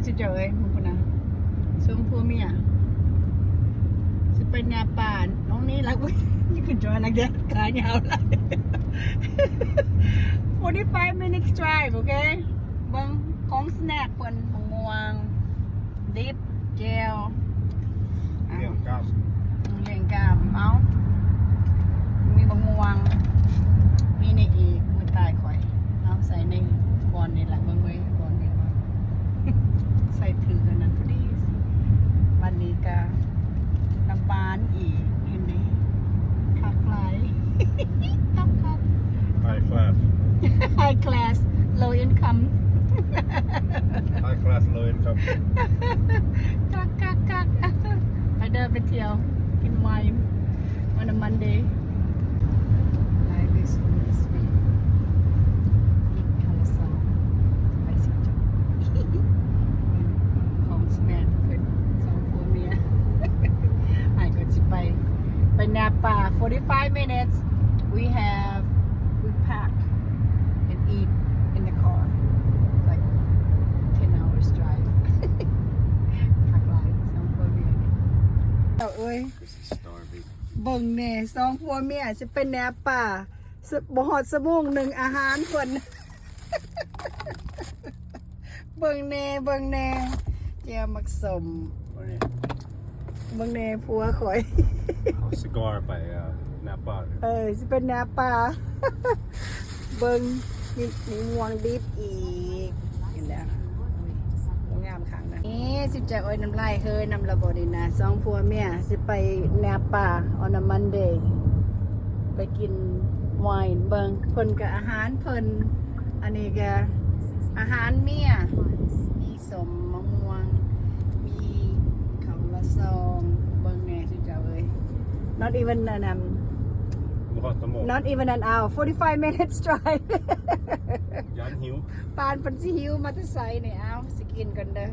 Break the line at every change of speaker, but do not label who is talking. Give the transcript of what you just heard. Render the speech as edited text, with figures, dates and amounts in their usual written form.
สุดยอดเลยมึงคนนะส้มพัวเมียจะเป็นแนวป่าน้องนี่รักเว้ยนี่คือจอยนักเด็กขายาวเลย45 minutes drive โอเคเบิ้งของสแน็คเปิ้นม่วงดิฟเจล
เลี้ยงก้าว
เลี้ยงกามเอามีบะม่วงมีในอีกมือตายข่อยเอาใส่ในบอลนี่แหละเบิ้งไว้บอลนี่ว่าใส่ถือกันนั้นพอดีวันนี้ก็น้ำบานอีกเห็นไหมคักไหลคัก
ไฮคลาส
high class low income
ไฮคลาสเลยครับ
คักไปเดินไปเที่ยวกินไวน์ on a Monday like this one this week อีกคาราซาวไปสิจ๊ะของสแน็คเพื่อนสองผัวเมียหายก็จะไปนาป่า45 minutes we pack and eat in the car like 10 hours drive พักหลายสองผัวเมียเอาเอ้ย
starving
เบิ่งแน่สองผัวเมียสิเป็นแนวป่าบ่ฮอดสมงหนึ่งอาหารเพิ่น เบิ่งแน่เจียวมักสมเบิ่งแน่ผัวข่อย
เอาซิการ์ไปหน้าบ้าน
สิเป็นแนวป่า เบิ่งมีม่วงดิบอีกเห็นแล้วงามขังนะนี่สิจะโอ้ยน้ำลายเฮ้ยน้ำระบดีนะสองผัวเมียสิไปแนวป่า on a Monday ไปกินไวน์เบิ่งเพิ่นกับอาหารเพิ่นอันนี้ก็อาหารเมียมีสมมะม่วงมีข้าวละซองเบิ่งแน่สิจะเอ้ย not even
บุคคลสมอง
not even an hour 45 minutes drive
ยันหิว
ปานเพิ่นสิหิวมาแต่ไสนี่เอาสิกินกันเด้อ